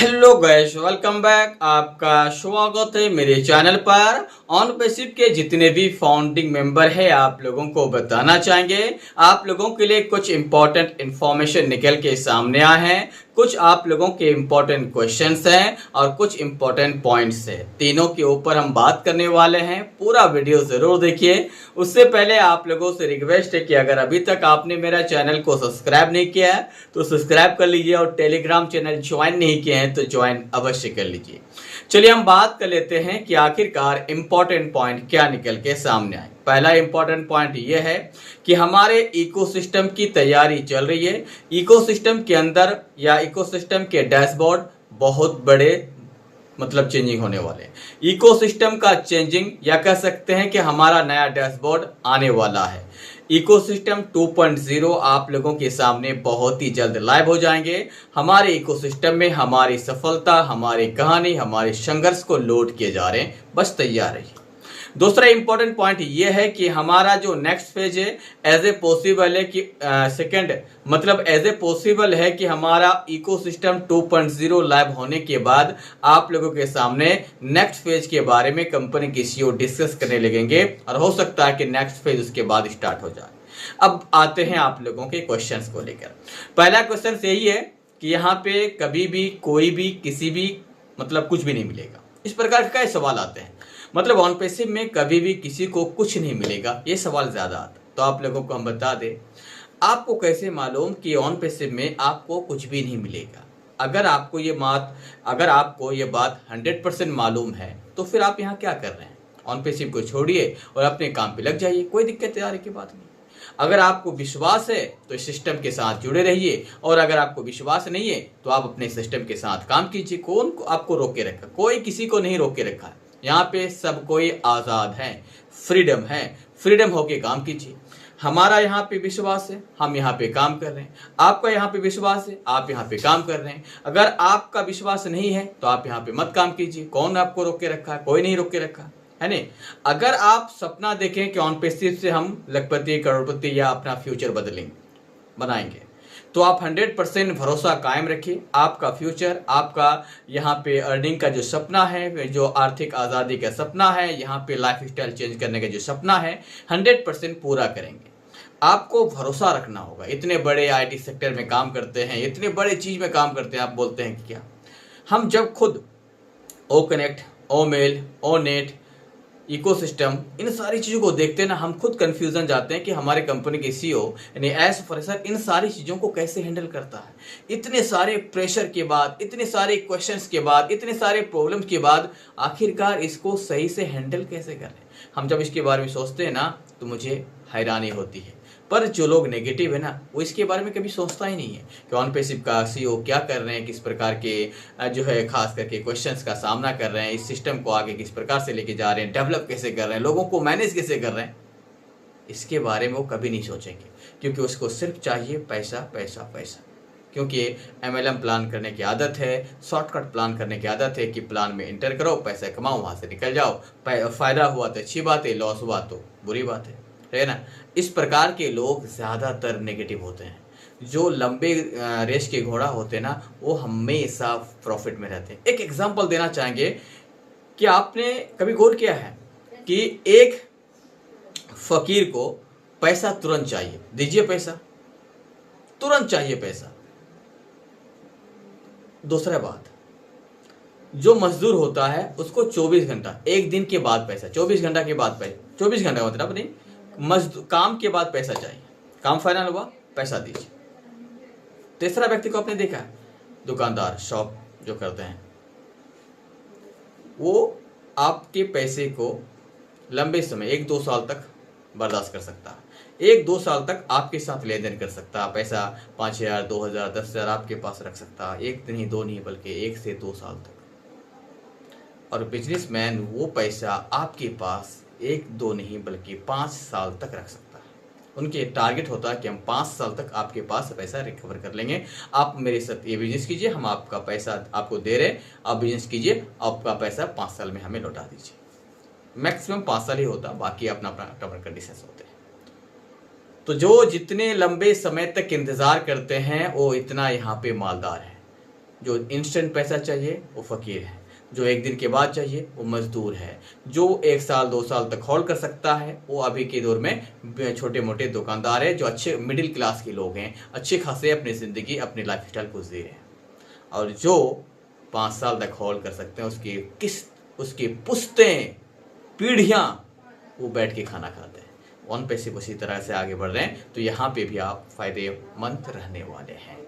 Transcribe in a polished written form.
Hello guys, welcome back. आपका स्वागत है मेरे चैनल पर। ऑन पैसिव के जितने भी फाउंडिंग मेंबर हैं आप लोगों को बताना चाहेंगे, आप लोगों के लिए कुछ इंपॉर्टेंट इंफॉर्मेशन निकल के सामने आए हैं। कुछ आप लोगों के इंपॉर्टेंट क्वेश्चंस हैं और कुछ इंपॉर्टेंट पॉइंट्स हैं। तीनों के ऊपर हम बात करने वाले हैं। पूरा वीडियो जरूर देखिए। उससे पहले आप लोगों से रिक्वेस्ट है कि अगर अभी तक आपने मेरा चैनल को सब्सक्राइब नहीं किया है तो सब्सक्राइब कर लीजिए और टेलीग्राम चैनल ज्वाइन नहीं किए हैं तो ज्वाइन अवश्य कर लीजिए। चलिए हम बात कर लेते हैं कि आखिरकार इंपॉर्टेंट पॉइंट क्या निकल के सामने आए। पहला इंपॉर्टेंट पॉइंट यह है कि हमारे इकोसिस्टम की तैयारी चल रही है। इकोसिस्टम के अंदर या इकोसिस्टम के डैशबोर्ड बहुत बड़े चेंजिंग होने वाले हैं। इकोसिस्टम का चेंजिंग या कह सकते हैं कि हमारा नया डैशबोर्ड आने वाला है। इकोसिस्टम 2.0 आप लोगों के सामने बहुत ही जल्द लाइव हो जाएंगे। हमारे इकोसिस्टम में हमारी सफलता, हमारी कहानी, हमारे संघर्ष को लोड किए जा रहे हैं। बस तैयार रहिए। दूसरा इंपॉर्टेंट पॉइंट ये है कि हमारा जो नेक्स्ट फेज है एज ए पॉसिबल है कि एज ए पॉसिबल है कि हमारा इकोसिस्टम 2.0 लाइव होने के बाद आप लोगों के सामने नेक्स्ट फेज के बारे में कंपनी के सीईओ डिस्कस करने लगेंगे और हो सकता है कि नेक्स्ट फेज उसके बाद स्टार्ट हो जाए। अब आते हैं आप लोगों के क्वेश्चंस को लेकर। पहला क्वेश्चन यही है कि यहाँ पे कभी भी कोई भी किसी भी कुछ भी नहीं मिलेगा। इस प्रकार के सवाल आते हैं। ऑन पैसिव में कभी भी किसी को कुछ नहीं मिलेगा, ये सवाल ज्यादा आता है। तो आप लोगों को हम बता दें, आपको कैसे मालूम कि ऑन पैसिव में आपको कुछ भी नहीं मिलेगा। अगर आपको ये बात 100% मालूम है तो फिर आप यहाँ क्या कर रहे हैं। ऑन पैसिव को छोड़िए और अपने काम पे लग जाइए, कोई दिक्कत तैयारी की बात नहीं। अगर आपको विश्वास है तो इस सिस्टम के साथ जुड़े रहिए और अगर आपको विश्वास नहीं है तो आप अपने सिस्टम के साथ काम कीजिए। कौन आपको रोक के रखा? कोई किसी को नहीं रोक के रखा है। यहाँ पे सब कोई आज़ाद है, फ्रीडम है। फ्रीडम होके काम कीजिए। हमारा यहाँ पे विश्वास है, हम यहाँ पे काम कर रहे हैं। आपका यहाँ पे विश्वास है, आप यहाँ पे काम कर रहे हैं। अगर आपका विश्वास नहीं है तो आप यहाँ पे मत काम कीजिए। कौन आपको रोक के रखा है? कोई नहीं रोक के रखा है नहीं। अगर आप सपना देखें कि ऑन पैसिव से हम लखपति, करोड़पति या अपना फ्यूचर बनाएंगे तो आप 100% भरोसा कायम रखिए। आपका फ्यूचर, आपका यहाँ पे अर्निंग का जो सपना है, जो आर्थिक आज़ादी का सपना है, यहाँ पे लाइफ स्टाइल चेंज करने का जो सपना है, 100% पूरा करेंगे। आपको भरोसा रखना होगा। इतने बड़े आईटी सेक्टर में काम करते हैं, इतने बड़े चीज़ में काम करते हैं, आप बोलते हैं कि क्या। हम जब खुद ओ कनेक्ट, ओ मेल, ओ नेट, इकोसिस्टम, इन सारी चीज़ों को देखते हैं ना, हम खुद कंफ्यूजन जाते हैं कि हमारे कंपनी के सीईओ यानी एस फ्रेशर इन सारी चीज़ों को कैसे हैंडल करता है। इतने सारे प्रेशर के बाद, इतने सारे क्वेश्चंस के बाद, इतने सारे प्रॉब्लम्स के बाद आखिरकार इसको सही से हैंडल कैसे करें। हम जब इसके बारे में सोचते हैं ना तो मुझे हैरानी होती है। पर जो लोग नेगेटिव है ना, वो इसके बारे में कभी सोचता ही नहीं है कि ऑन पैसिव का सीईओ क्या कर रहे हैं, किस प्रकार के खास करके क्वेश्चंस का सामना कर रहे हैं, इस सिस्टम को आगे किस प्रकार से लेके जा रहे हैं, डेवलप कैसे कर रहे हैं, लोगों को मैनेज कैसे कर रहे हैं। इसके बारे में वो कभी नहीं सोचेंगे क्योंकि उसको सिर्फ चाहिए पैसा, पैसा, पैसा। क्योंकि MLM प्लान करने की आदत है, शॉर्टकट प्लान करने की आदत है कि प्लान में इंटर करो, पैसा कमाओ, वहाँ से निकल जाओ। फ़ायदा हुआ तो अच्छी बात है, लॉस हुआ तो बुरी बात है ना। इस प्रकार के लोग ज़्यादातर नेगेटिव होते हैं। जो लंबे रेस के घोड़ा होते हैं ना, वो हमेशा प्रॉफिट में रहते हैं। एक एग्जांपल देना चाहेंगे कि आपने कभी गौर किया है कि एक फकीर को पैसा तुरंत चाहिए, दीजिए पैसा, तुरंत चाहिए पैसा। दूसरा बात, जो मजदूर होता है उसको 24 घंटा, एक दिन के बाद पैसा, 24 घंटा के बाद पैसा, 24 घंटा मतलब नहीं, काम के बाद पैसा चाहिए। काम फाइनल हुआ, पैसा दीजिए। तीसरा व्यक्ति को आपने देखा, दुकानदार, शॉप जो करते हैं, वो आपके पैसे को लंबे समय 1-2 साल तक बर्दाश्त कर सकता है। 1-2 साल तक आपके साथ लेन देन कर सकता है। पैसा 5,000, 2,000, 10,000 आपके पास रख सकता है। एक दिन ही, दो नहीं, बल्कि 1 से 2 साल तक। और बिजनेसमैन वो पैसा आपके पास 1-2 नहीं बल्कि 5 साल तक रख सकता है। उनके टारगेट होता है कि हम 5 साल तक आपके पास पैसा रिकवर कर लेंगे। आप मेरे साथ ये बिजनेस कीजिए, हम आपका पैसा आपको दे रहे हैं, आप बिजनेस कीजिए, आपका पैसा 5 साल में हमें लौटा दीजिए। मैक्सिमम 5 साल ही होता, बाकी अपना अपना टर्म एंड कंडीशंस होते हैं। तो जो जितने लंबे समय तक इंतजार करते हैं वो इतना यहाँ पे मालदार है। जो इंस्टेंट पैसा चाहिए वो फ़कीर है, जो एक दिन के बाद चाहिए वो मजदूर है, जो 1 साल 2 साल तक होल्ड कर सकता है वो अभी के दौर में छोटे मोटे दुकानदार है, जो अच्छे मिडिल क्लास के लोग हैं, अच्छे खासे अपनी ज़िंदगी अपनी लाइफ स्टाइल गुजरे हैं। और जो 5 साल तक होल्ड कर सकते हैं उसकी किस्त उसकी पुश्तें पीढ़ियाँ वो बैठ के खाना खाते हैं। ऑन पैसिव उसी तरह से आगे बढ़ रहे हैं, तो यहाँ पे भी आप फ़ायदेमंद रहने वाले हैं।